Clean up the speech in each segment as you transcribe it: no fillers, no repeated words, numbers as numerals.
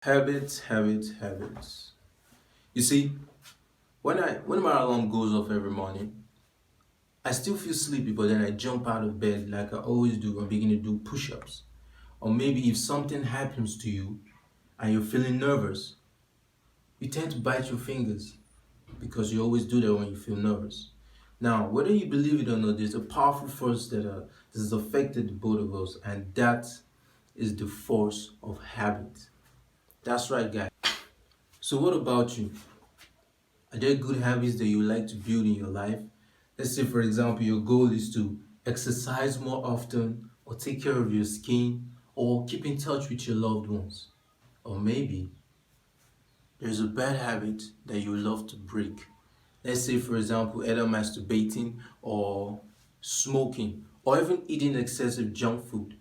Habits, habits, habits. You see, when my alarm goes off every morning, I still feel sleepy, but then I jump out of bed like I always do and begin to do push-ups. Or maybe if something happens to you and you're feeling nervous, you tend to bite your fingers because you always do that when you feel nervous. Now, whether you believe it or not, there's a powerful force that has affected the both of us, and that is the force of habit. That's right, guys. So, what about you? Are there good habits that you like to build in your life? Let's say, for example, your goal is to exercise more often, or take care of your skin, or keep in touch with your loved ones. Or maybe there's a bad habit that you love to break. Let's say, for example, either masturbating, or smoking, or even eating excessive junk food.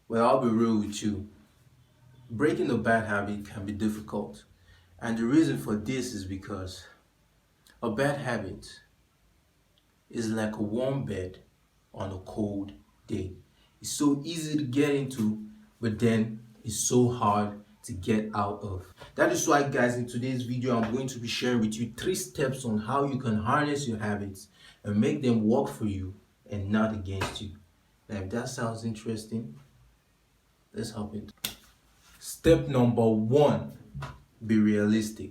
Well, I'll be real with you. Breaking a bad habit can be difficult. And the reason for this is because a bad habit is like a warm bed on a cold day. It's so easy to get into, but then it's so hard to get out of. That is why, guys, in today's video, I'm going to be sharing with you 3 steps on how you can harness your habits and make them work for you and not against you. Now, if that sounds interesting, let's hop into it. Step number 1, be realistic.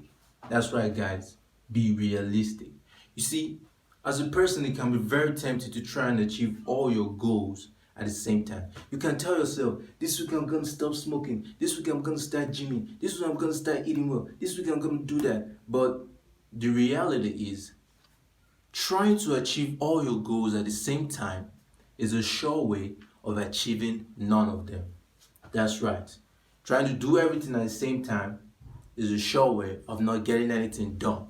That's right, guys, be realistic. You see, as a person, it can be very tempting to try and achieve all your goals at the same time. You can tell yourself, this week I'm going to stop smoking, this week I'm going to start gymming, this week I'm going to start eating well, this week I'm going to do that. But the reality is, trying to achieve all your goals at the same time is a sure way of achieving none of them. That's right. Trying to do everything at the same time is a sure way of not getting anything done.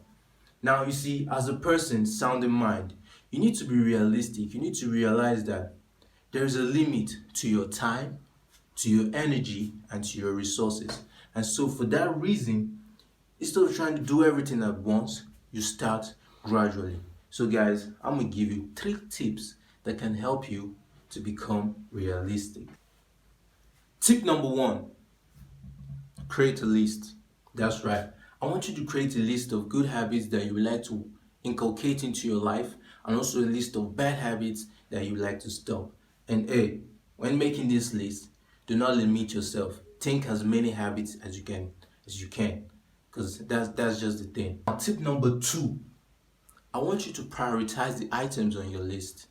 Now, you see, as a person, sound in mind, you need to be realistic. You need to realize that there is a limit to your time, to your energy, and to your resources. And so, for that reason, instead of trying to do everything at once, you start gradually. So, guys, I'm going to give you 3 tips that can help you to become realistic. Tip number 1, create a list. That's right. I want you to create a list of good habits that you would like to inculcate into your life, and also a list of bad habits that you would like to stop. And when making this list, do not limit yourself. Think as many habits as you can, because that's just the thing. Now, tip number 2, I want you to prioritize the items on your list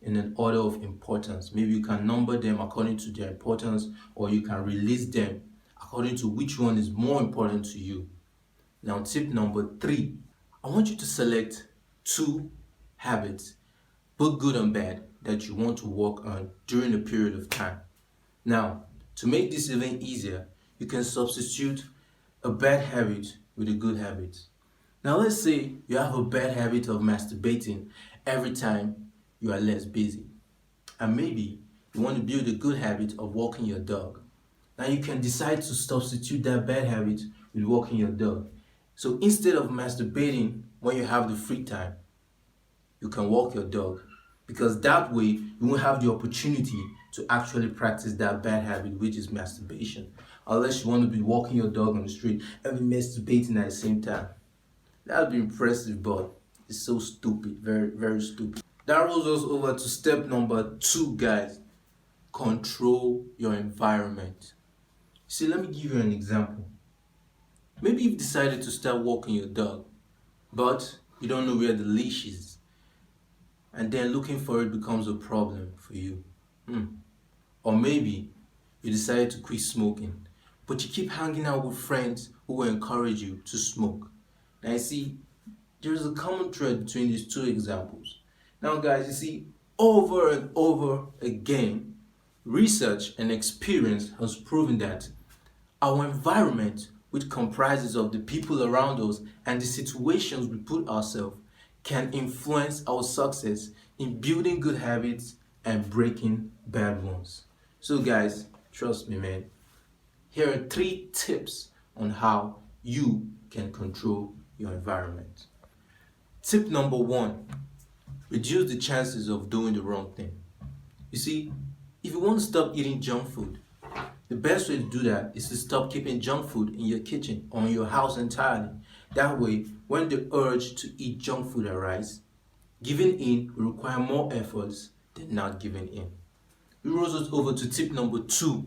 in an order of importance. Maybe you can number them according to their importance, or you can release them according to which one is more important to you. Now, tip number 3, I want you to select 2 habits, both good and bad, that you want to work on during a period of time. Now, to make this even easier, you can substitute a bad habit with a good habit. Now, let's say you have a bad habit of masturbating every time you are less busy. And maybe you want to build a good habit of walking your dog. Now, you can decide to substitute that bad habit with walking your dog. So instead of masturbating when you have the free time, you can walk your dog, because that way you won't have the opportunity to actually practice that bad habit, which is masturbation. Unless you want to be walking your dog on the street and be masturbating at the same time. That would be impressive, but it's so stupid, very, very stupid. That rolls us over to step number 2, guys. Control your environment. See, let me give you an example. Maybe you've decided to start walking your dog, but you don't know where the leash is. And then looking for it becomes a problem for you. Or maybe you decided to quit smoking, but you keep hanging out with friends who will encourage you to smoke. Now, you see, there's a common thread between these 2 examples. Now, guys, you see, over and over again, research and experience has proven that our environment, which comprises of the people around us and the situations we put ourselves, can influence our success in building good habits and breaking bad ones. So, guys, trust me, man. Here are 3 tips on how you can control your environment. Tip number 1, reduce the chances of doing the wrong thing. You see, if you want to stop eating junk food, The best way to do that is to stop keeping junk food in your kitchen or in your house entirely. That way, when the urge to eat junk food arises, giving in will require more efforts than not giving in. We rolls us over to tip number 2.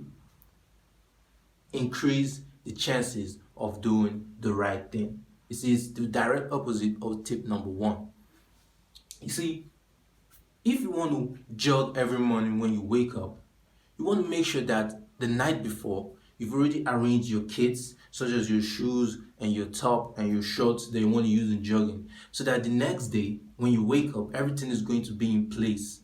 Increase the chances of doing the right thing. You see, it's the direct opposite of tip number 1. You see, if you want to jog every morning when you wake up, you want to make sure that the night before you've already arranged your kits, such as your shoes and your top and your shorts that you want to use in jogging, so that the next day when you wake up, everything is going to be in place.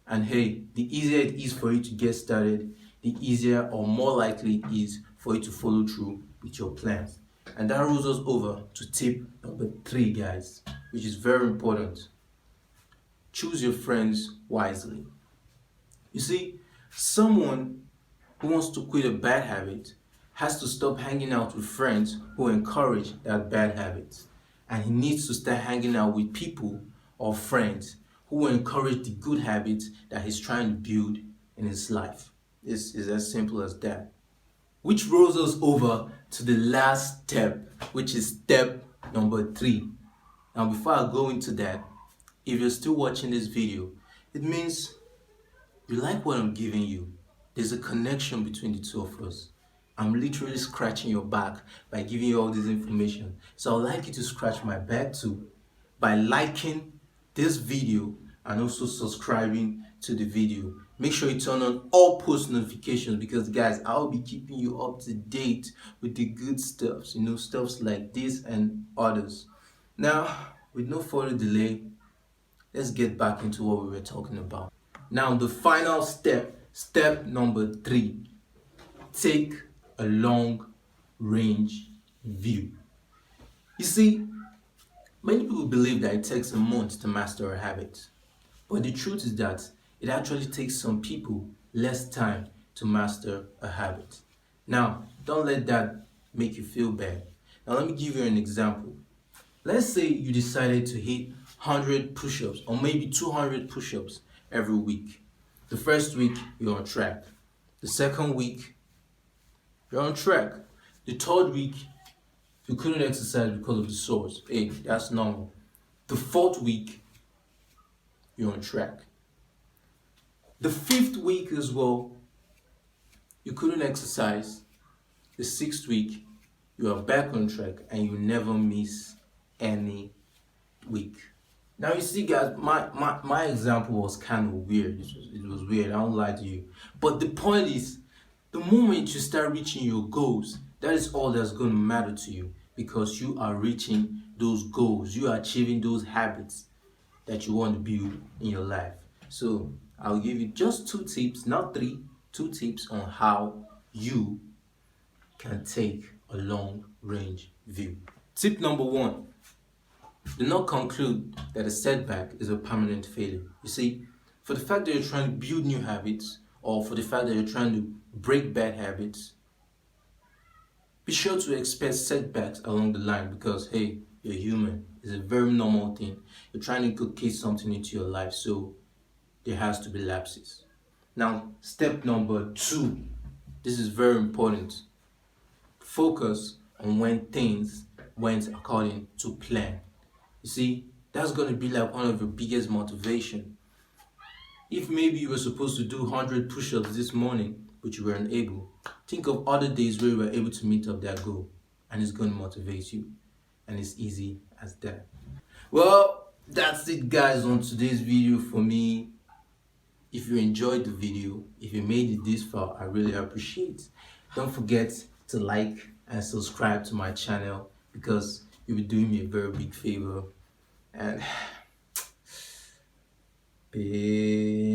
And hey, the easier it is for you to get started, the easier or more likely it is for you to follow through with your plans. And that rolls us over to tip number 3, guys, which is very important. Choose your friends wisely. You see, someone who wants to quit a bad habit has to stop hanging out with friends who encourage that bad habit. And he needs to start hanging out with people or friends who encourage the good habits that he's trying to build in his life. It's as simple as that. Which rolls us over to the last step, which is step number 3. Now, before I go into that, if you're still watching this video, it means you like what I'm giving you. There's a connection between the two of us. I'm literally scratching your back by giving you all this information. So I'd like you to scratch my back too by liking this video and also subscribing to the video. Make sure you turn on all post notifications, because guys, I'll be keeping you up to date with the good stuffs, stuffs like this and others. Now, with no further delay, let's get back into what we were talking about. Now, the final step number 3, take a long range view. You see, many people believe that it takes a month to master a habit, but the truth is that it actually takes some people less time to master a habit. Now, don't let that make you feel bad. Now, let me give you an example. Let's say you decided to hit 100 push-ups or maybe 200 push-ups every week. The first week, you're on track. The second week, you're on track. The third week, you couldn't exercise because of the sores. Hey, that's normal. The fourth week, you're on track. The fifth week as well, you couldn't exercise. The sixth week, you are back on track and you never miss any week. Now you see, guys, my example was kind of weird. It was weird, I don't lie to you. But the point is, the moment you start reaching your goals, that is all that's going to matter to you, because you are reaching those goals. You are achieving those habits that you want to build in your life. So I'll give you just 2 tips, not 3, 2 tips on how you can take a long range view. Tip number 1. Do not conclude that a setback is a permanent failure. You see, for the fact that you're trying to build new habits, or for the fact that you're trying to break bad habits, be sure to expect setbacks along the line, because hey, you're human. It's a very normal thing. You're trying to inculcate something into your life, so there has to be lapses. Now, step number 2. This is very important. Focus on when things went according to plan. You see, that's going to be like one of your biggest motivation. If maybe you were supposed to do 100 push-ups this morning, but you weren't able, think of other days where you were able to meet up that goal, and it's going to motivate you. And it's easy as that. Well, that's it, guys, on today's video for me. If you enjoyed the video, if you made it this far, I really appreciate it. Don't forget to like and subscribe to my channel, because you'll be doing me a very big favor. And peace.